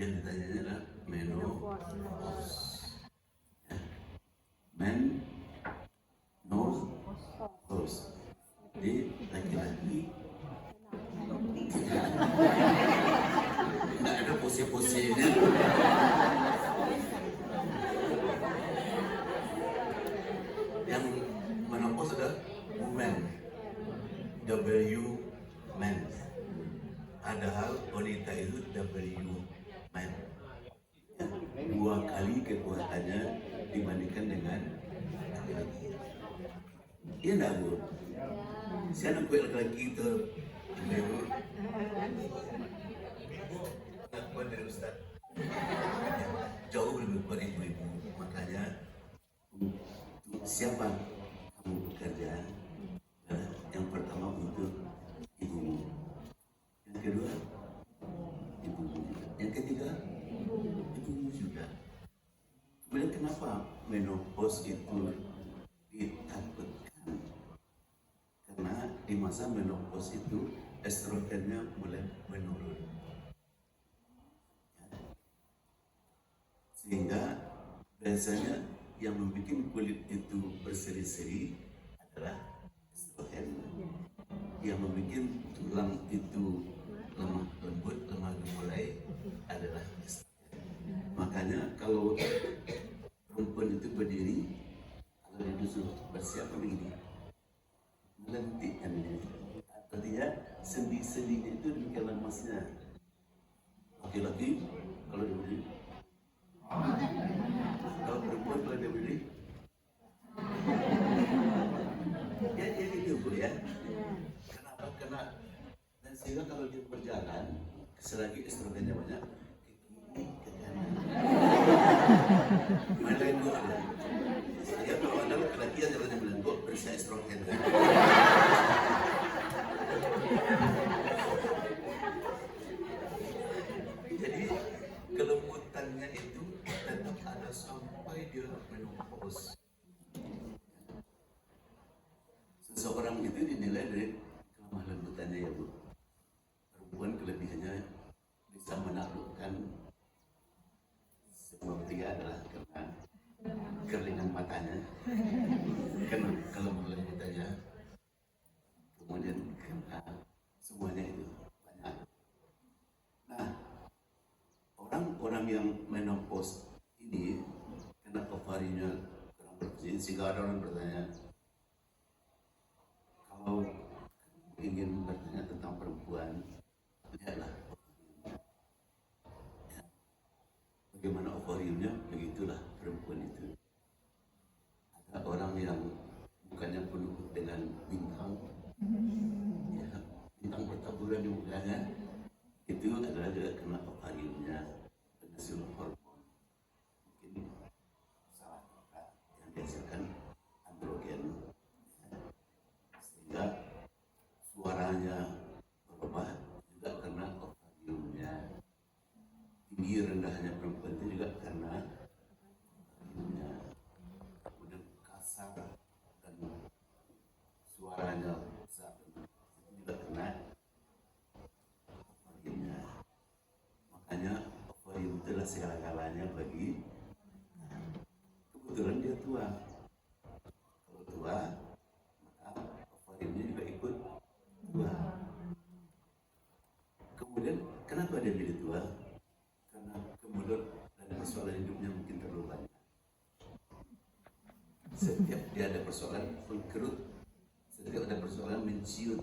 yang ditanya adalah menopause. Ya. Menopause. Jadi laki-laki nggak ada pose-posenya. Yang menopause adalah men, men. Padahal wanita itu men. Ya, 2 kali kekuatannya dibandingkan dengan laki-laki. Iya enggak, Bu? Saya nak kuat laki-laki itu. Kuat dari Ustaz. Jauh lebih kuat ibu-ibu. Makanya siapa kamu bekerja? Yang pertama untuk ibumu. Yang kedua, ibumu juga. Yang ketiga, ibumu juga. Kemudian kenapa menopause itu ditakutkan? Karena di masa menopause itu estrogennya mulai menurun. Sehingga biasanya yang membuat kulit itu berseri-seri adalah estrogen. Yang membuat tulang itu lemah lembut, lemah gemulai adalah estrogen. Makanya kalau perempuan itu berdiri, kalau dia disuruh bersiap begini, melentikkan ini. Artinya sendi-sendinya itu demikian lemasnya. Laki-laki kalau dia berdiri, kalau perempuan kalau dia berdiri, ya gitu Bu ya. Kenapa? Karena dan sehingga kalau dia berjalan, selagi estrogennya banyak, ke kiri, ke kanan. Melengkung. Saya kalau ada laki-laki yang jalannya melengkung, bersih estrogen. Jadi kelembutannya itu tetap ada sampai dia menopause. Seseorang itu dinilai dari kelemah lembutannya ya Bu. Perempuan kelebihannya bisa menaklukkan semua pria adalah karena kerlingan matanya, karena kelemah lembutannya, kemudian karena semuanya itu banyak. Nah, orang-orang yang menopause ini karena ovarinya kurang berfungsi, sehingga ada orang bertanya, kalau ingin bertanya tentang perempuan, lihatlah ya, bagaimana ovariumnya, begitulah perempuan itu. Ada orang yang bukannya penuh dengan bintang, ya, bintang bertaburan di mukanya, itu adalah juga karena ovariumnya penghasil hormon. Mungkin salah kata yang dihasilkan androgen, sehingga suaranya berubah juga karena ovariumnya. Tinggi rendahnya perempuan itu juga karena ovariumnya. Kemudian kasar dan suaranya besar itu juga karena ovariumnya. Makanya ovarium itulah segala-galanya bagi. Kebetulan dia tua. Kalau tua, ovariumnya juga ikut tua. Kemudian kenapa dia jadi tua? Karena kemudian dan persoalan hidupnya mungkin terlalu banyak. Setiap dia ada persoalan mengkerut, setiap ada persoalan menciut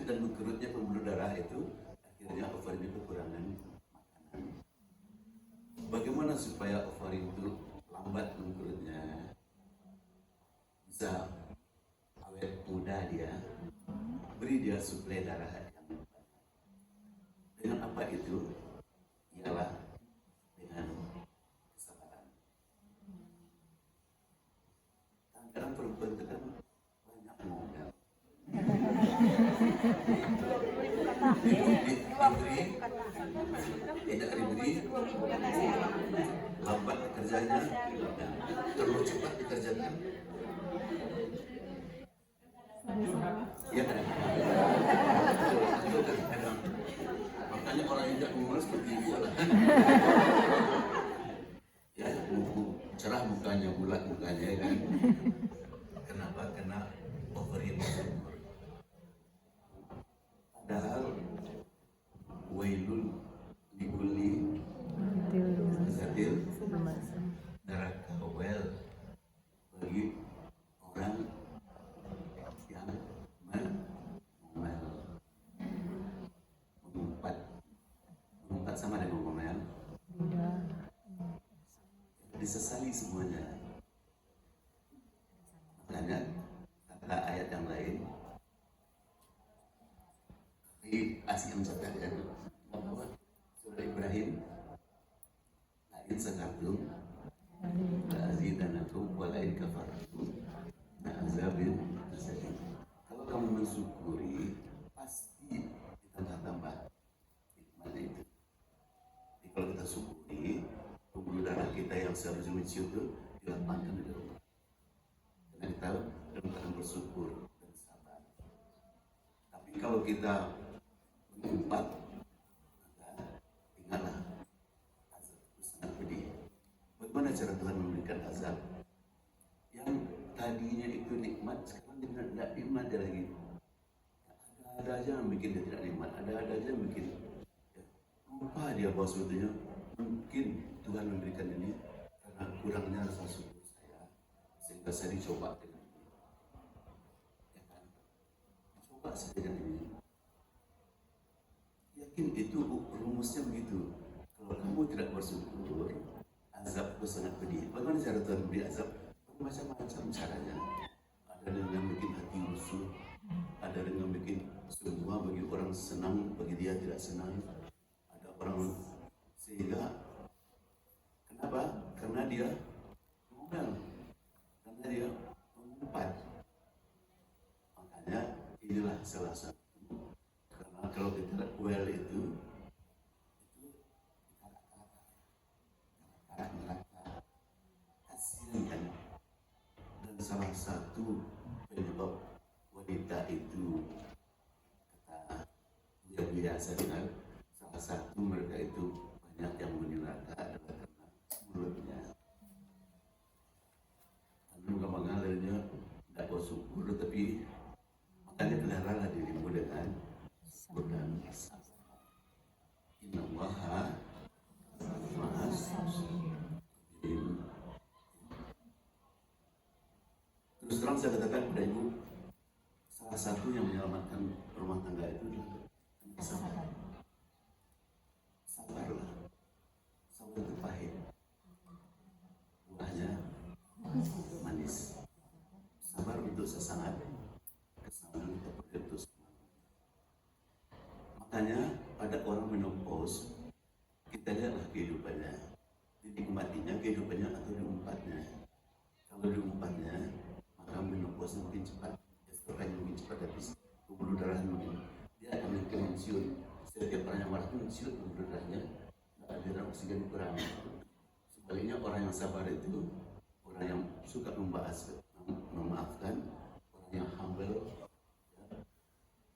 dan mengkerutnya pembuluh darah itu, akhirnya ovarium kekurangan makanan. Bagaimana supaya ovarium itu lambat mengkerutnya, bisa awet muda dia? Beri dia suplai darah yang banyak. Dengan apa itu? Ialah dengan kesabaran. Kadang-kadang perempuan itu kan banyak modal. Diberi, tidak diberi, lambat kerjanya, terlalu cepat dikerjakan. Ya kadang-kadang. Makanya orang yang tidak umur seperti ibu lah. Ya, cerah mukanya, bulat mukanya ya kan. Kenapa? Karena overeat bersyukur. Padahal wailun likulli zatil neraka well bagi orang yang mengumpat. Mengumpat sama dengan ngomel. Disesali semuanya. Makanya kata ayat yang lain di Asia mencatatkan bahwa surah Ibrahim lain sekatum la'azidanakum walain kafartum la'azabin azadim. Kalau kamu mensyukuri pasti ditambah-tambah nikmatnya itu. Jadi kalau kita syukuri, pembuluh darah kita yang seharusnya menciut itu dilapangkan di dalam. Karena kita dalam keadaan bersyukur dan sabar. Tapi kalau kita mengumpat, maka ingatlah azab itu sangat pedih. Bagaimana cara Tuhan memberikan azab? Yang tadinya itu nikmat, sekarang dia tidak nikmat dia lagi. Ada aja yang bikin dia tidak nikmat, ada aja yang bikin lupa dia bahwa sebetulnya mungkin Tuhan memberikan ini karena kurangnya rasa syukur saya, sehingga saya dicoba dengan ini. Ya kan? Coba saya dengan ini. Yakin itu rumusnya begitu. Kalau kamu tidak bersyukur, azab itu sangat pedih. Bagaimana cara Tuhan memberi azab? Macam-macam caranya. Ada dengan bikin hati rusuh, ada dengan bikin semua bagi orang senang, bagi dia tidak senang. Ada orang sehingga kenapa? Karena dia ngomel, karena dia mengumpat. Makanya inilah salah satu. Karena kalau kita well itu neraka, kasihan kan. Dan salah satu penyebab wanita itu kata dia biasa dengar, salah satu mereka itu banyak yang menyeraka adalah karena mulutnya. Karena mengalirnya tidak bersyukur, tapi makanya peliharalah dirimu dengan syukur dan sabar. Innallaha ma'as sabirin. Terus terang saya katakan kepada ibu, salah satu yang menyelamatkan rumah tangga itu adalah sabar. Sabarlah. Sabar itu pahit, buahnya manis. Sabar untuk sesaat, kesabaran kita perlu terus. Makanya pada orang menopause, kita lihatlah kehidupannya, dinikmatinya kehidupannya atau diumpatnya. Kalau diumpatnya, maka menopause mungkin cepat, estrogen mungkin cepat habis, pembuluh darah mungkin dia akan mensiun. Setiap orang yang marah itu mensiun pembuluh darahnya, aliran oksigen kurang. Sebaliknya orang yang sabar itu orang yang suka membahas, memaafkan, orang yang humble, ya,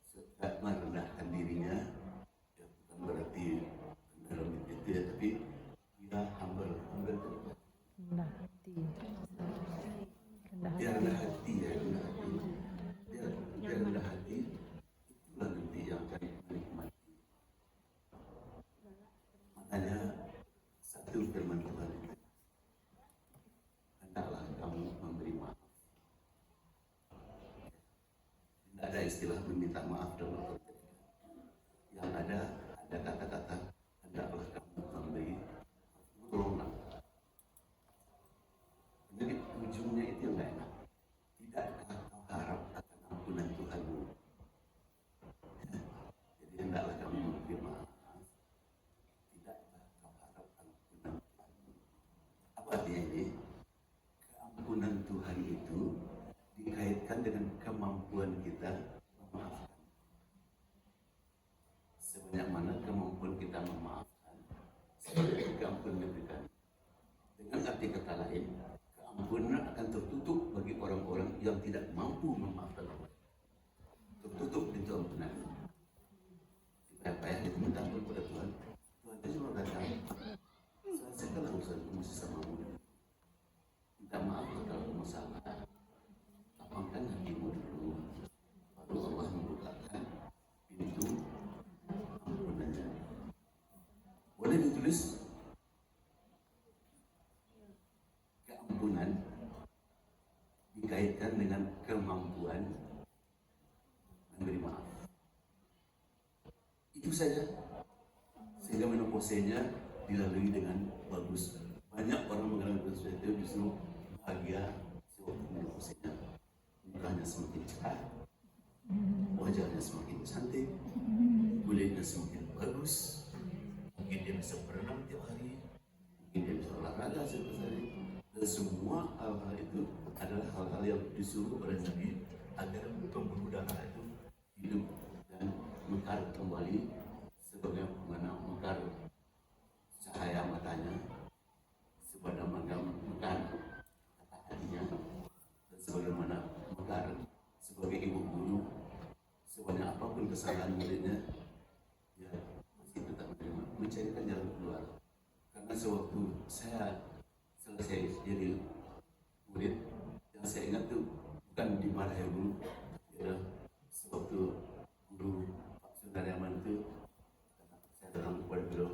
suka merendahkan dirinya, ya, bukan berarti dalam itu ya, tapi dia humble itu rendah hati, dia rendah hati ya, rendah hati, dia rendah hati, itulah nanti yang akan menikmati. Makanya satu firman Tuhan itu, hendaklah kamu memberi maaf. Tidak ada istilah meminta maaf dalam Al-Quran. Yang ada kata-kata hendaklah kamu memberi tolonglah. Jadi ujungnya itu yang tidak enak. Tidakkah kau harap akan ampunan Tuhanmu? Jadi hendaklah kamu memberi maaf. Tidakkah kau harap ampunan Tuhanmu? Apa artinya ini? Keampunan Tuhan itu dikaitkan dengan kemampuan kita memaafkan. Sebanyak mana kemampuan kita memaafkan, sebanyak keampunan diberikan. Dengan arti kata lain, keampunan akan tertutup bagi orang-orang yang tidak mampu memaafkan orang. Tertutup pintu ampunan. Supaya payah itu minta ampun kepada Tuhan. Tuhan itu cuma datang ketemu sesamamu, minta maaf kalau kamu salah, lapangkan hatimu dulu, baru Allah membukakan pintu ampunannya. Boleh ditulis keampunan dikaitkan dengan kemampuan memberi maaf. Itu saja, sehingga menopausenya dilalui dengan bagus. Banyak orang mengalami proses itu justru bahagia sewaktu menopausenya. Mukanya semakin cerah, wajahnya semakin cantik, kulitnya semakin bagus. Mungkin dia bisa berenang tiap hari, mungkin dia bisa olahraga setiap hari. Dan semua hal-hal itu adalah hal-hal yang disuruh oleh Nabi agar pembuluh darah itu hidup dan mekar kembali sebagaimana mekar cahaya matanya, sebagaimana mekar kata hatinya, dan sebagaimana mekar sebagai ibu guru. Sebanyak apapun kesalahan muridnya, ya masih tetap menerima, mencarikan jalan keluar. Karena sewaktu saya selesai jadi murid, yang saya ingat tuh bukan dimarahi guru, ya sewaktu guru Pak Sundaryaman itu saya datang kepada beliau,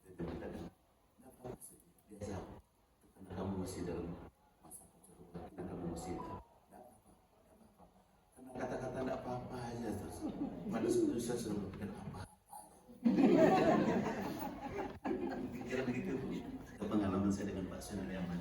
dia mengatakan, tidak apa sih, biasa, karena kamu masih dalam masa percobaan, karena kamu masih tidak apa-apa, karena kata-kata tidak apa-apa aja terus, pada sebelum saya sudah berpikir apa-apa aja. Pikiran begitu, pengalaman saya dengan Pak Sundaryaman.